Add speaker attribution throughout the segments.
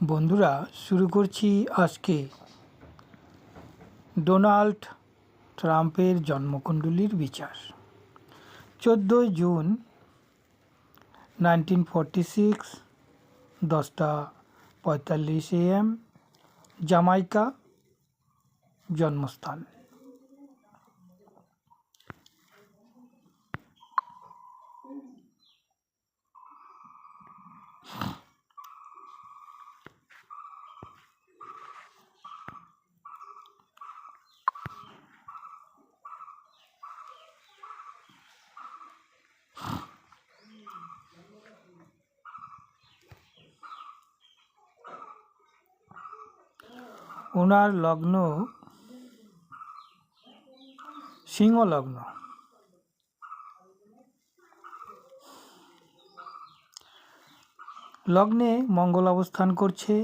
Speaker 1: বন্ধুরা, শুরু করছি আজকে ডোনাল্ড ট্রাম্পের জন্মকুণ্ডলীর বিচার। 14 জুন 1946, 10:45 AM, জামাইকা জন্মস্থান। ওনার লগ্ন সিংহ লগ্ন। লগ্নে মঙ্গল অবস্থান করছে,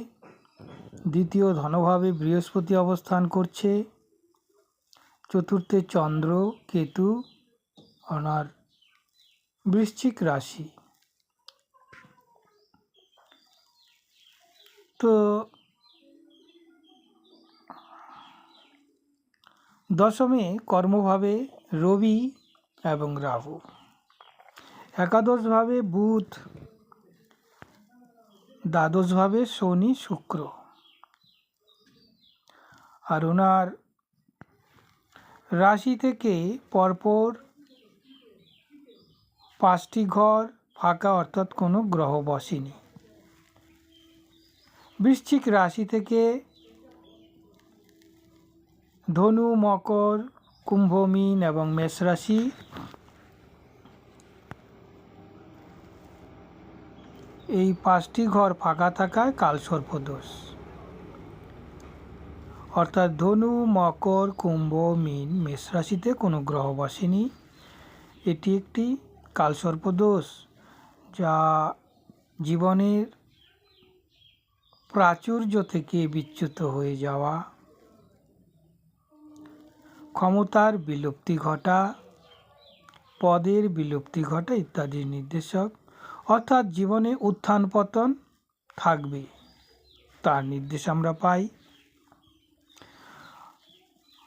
Speaker 1: দ্বিতীয় ধনভাবে বৃহস্পতি অবস্থান করছে, চতুর্থে চন্দ্র কেতু, ওনার বৃশ্চিক রাশি। তো দশমে কর্মভাবে রবি এবং রাহু, একাদশভাবে বুধ, দ্বাদশভাবে শনি শুক্র। আর ওনার রাশি থেকে পরপর 5টি ঘর ফাঁকা, অর্থাৎ কোনো গ্রহ বসেনি। বৃশ্চিক রাশি থেকে ধনু, মকর, কুম্ভ, মীন এবং মেষ রাশি, এই 5টি ঘর ফাঁকা থাকায় কালসর্পদোষ, অর্থাৎ ধনু, মকর, কুম্ভ, মীন, মেষ রাশিতে কোনো গ্রহ বসেনি। এটি একটি কালসর্পদোষ, যা জীবনের প্রাচুর্য থেকে বিচ্যুত হয়ে যাওয়া, ক্ষমতার বিলুপ্তি ঘটা, পদের বিলুপ্তি ঘটা ইত্যাদির নির্দেশক। অর্থাৎ জীবনে উত্থান পতন থাকবে, তার নির্দেশ আমরা পাই।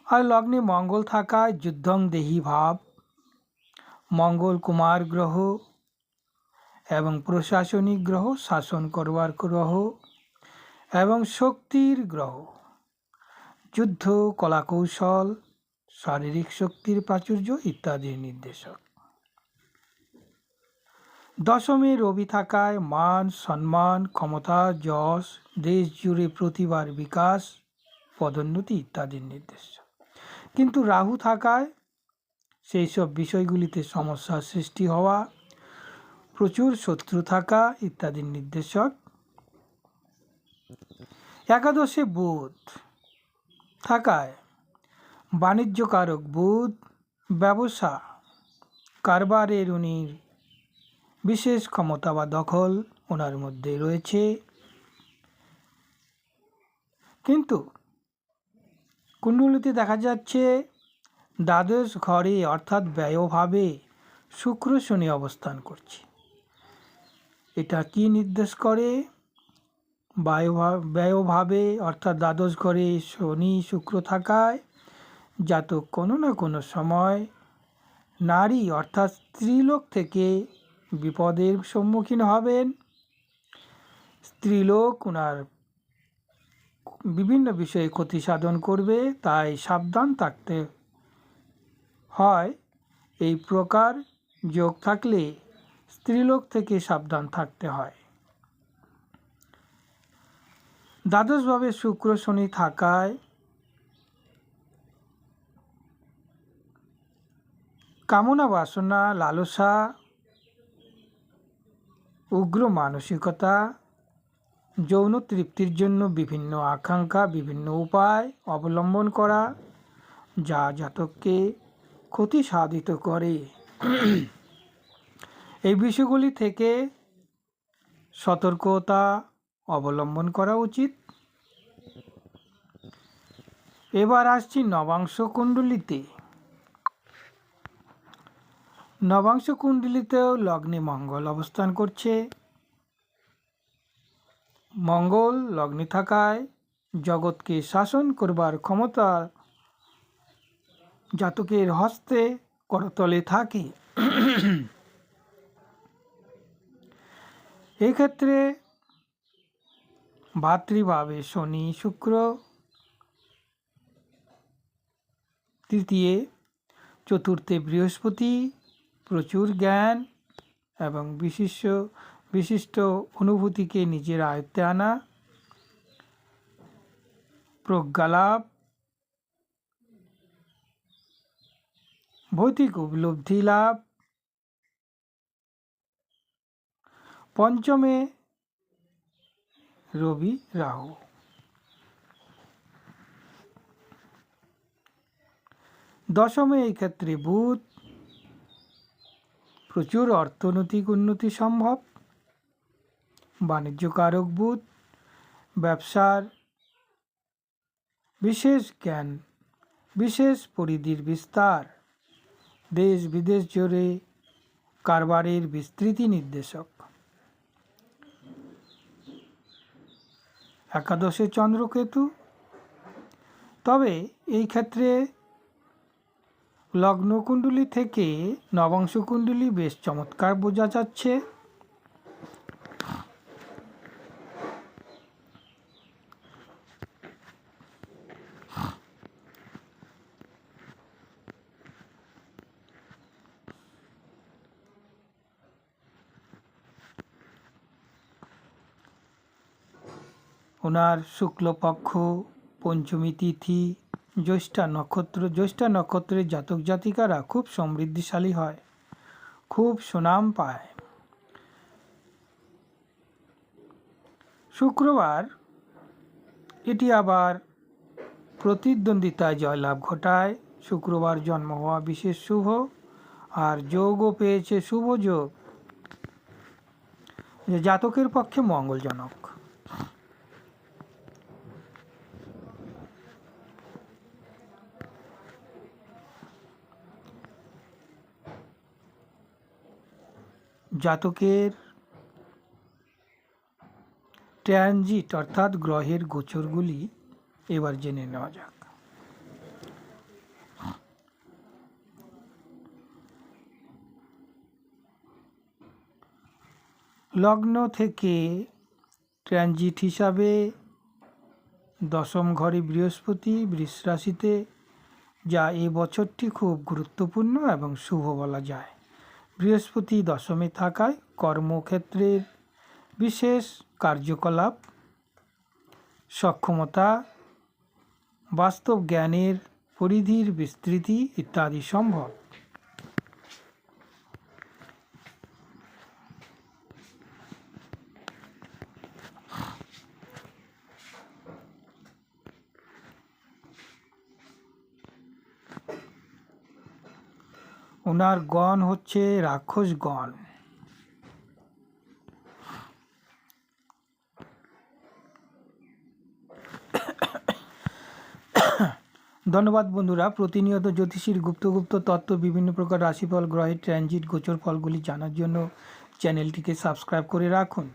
Speaker 1: আর লগ্নে মঙ্গল থাকায় যুদ্ধং দেহি ভাব, মঙ্গল কুমার গ্রহ এবং প্রশাসনিক গ্রহ, শাসন করবার গ্রহ এবং শক্তির গ্রহ, যুদ্ধ, কলাকৌশল, শারীরিক শক্তির প্রাচুর্য ইত্যাদির নির্দেশক। দশমে রবি থাকায় মান, সম্মান, ক্ষমতা, যশ, দেশ জুড়ে প্রতিভার বিকাশ, পদোন্নতি ইত্যাদির নির্দেশক। কিন্তু রাহু থাকায় সেই সব বিষয়গুলিতে সমস্যার সৃষ্টি হওয়া, প্রচুর শত্রু থাকা ইত্যাদির নির্দেশক। একাদশে বুধ থাকায় বাণিজ্যকারক বুধ, ব্যবসা কারবারের উনি বিশেষ ক্ষমতা বা দখল ওনার মধ্যে রয়েছে। কিন্তু কুণ্ডলিতে দেখা যাচ্ছে দ্বাদশ ঘরে, অর্থাৎ ব্যয়ভাবে শুক্র শনি অবস্থান করছে। এটা কি নির্দেশ করে? ব্যয়ভাবে অর্থাৎ দ্বাদশ ঘরে শনি শুক্র থাকায় জাতক কোনো না কোনো সময় নারী অর্থাৎ স্ত্রীলোক থেকে বিপদের সম্মুখীন হবেন। স্ত্রীলোক ওনার বিভিন্ন বিষয়ে ক্ষতি সাধন করবে, তাই সাবধান থাকতে হয়। এই প্রকার যোগ থাকলে স্ত্রীলোক থেকে সাবধান থাকতে হয়। দ্বাদশভাবে শুক্র শনি থাকায় কামনা বাসনা, লালসা, উগ্র মানসিকতা, যৌন তৃপ্তির জন্য বিভিন্ন আকাঙ্ক্ষা, বিভিন্ন উপায় অবলম্বন করা, যা জাতককে ক্ষতি সাধিত করে। এই বিষয়গুলি থেকে সতর্কতা অবলম্বন করা উচিত। এবার আসছি নবাংশ কুণ্ডলিতে। নবাংশ কুণ্ডলিতেও লগ্নে মঙ্গল অবস্থান করছে, মঙ্গল লগ্নে থাকায় জগৎকে শাসন করবার ক্ষমতা জাতকের হস্তে করতলে থাকে। এক্ষেত্রে ভাতৃভাবে শনি শুক্র, তৃতীয় চতুর্থে বৃহস্পতি প্রচুর জ্ঞান এবং বিশিষ্ট অনুভূতিকে নিজের আয়ত্তে আনা, প্রজ্ঞালাভ, ভৌতিক উপলব্ধি লাভ। পঞ্চমে রবি রাহু। দশমে এই ক্ষেত্রে বুধ, প্রচুর অর্থনৈতিক উন্নতি সম্ভব, বাণিজ্যকারক বুধ, ব্যবসার বিশেষ জ্ঞান, বিশেষ পরিধির বিস্তার, দেশ বিদেশ জুড়ে কারবারের বিস্তৃতি নির্দেশক। একাদশে চন্দ্রকেতু। তবে এই ক্ষেত্রে লগ্নকুণ্ডলী থেকে নবাংশ কুণ্ডলী বেশ চমৎকার বোঝা যাচ্ছে। ওনার শুক্লপক্ষ, পঞ্চমী তিথি, জ্যৈষ্ঠা নক্ষত্রের জাতক জাতিকারা খুব সমৃদ্ধিশালী হয়, খুব সুনাম পায়। শুক্রবার এটি আবার প্রতিদ্বন্দ্বিতায় জয়লাভ ঘটায়। শুক্রবার জন্ম হওয়া বিশেষ শুভ, আর যোগও পেয়েছে শুভ যোগ, যে জাতকের পক্ষে মঙ্গলজনক। জাতকের ট্রানজিট অর্থাৎ গ্রহের গোচরগুলি এবার জেনে নেওয়া যাক। লগ্ন থেকে ট্রানজিট হিসাবে দশম ঘরে বৃহস্পতি বৃষ রাশিতে, যা এই বছরটি খুব গুরুত্বপূর্ণ এবং শুভ বলা যায়। বৃহস্পতি দশমে থাকায় কর্মক্ষেত্রের বিশেষ কার্যকলাপ, সক্ষমতা, বাস্তব জ্ঞানের পরিধির বিস্তৃতি ইত্যাদি সম্ভব। ওনার গণ হচ্ছে রাক্ষস গণ। ধন্যবাদ বন্ধুরা। প্রতিনিয়ত জ্যোতিষীর গুপ্ত তত্ত্ব, বিভিন্ন প্রকার রাশিফল, গ্রহের ট্রানজিট, গোচর ফলগুলি জানার জন্য চ্যানেলটিকে সাবস্ক্রাইব করে রাখুন।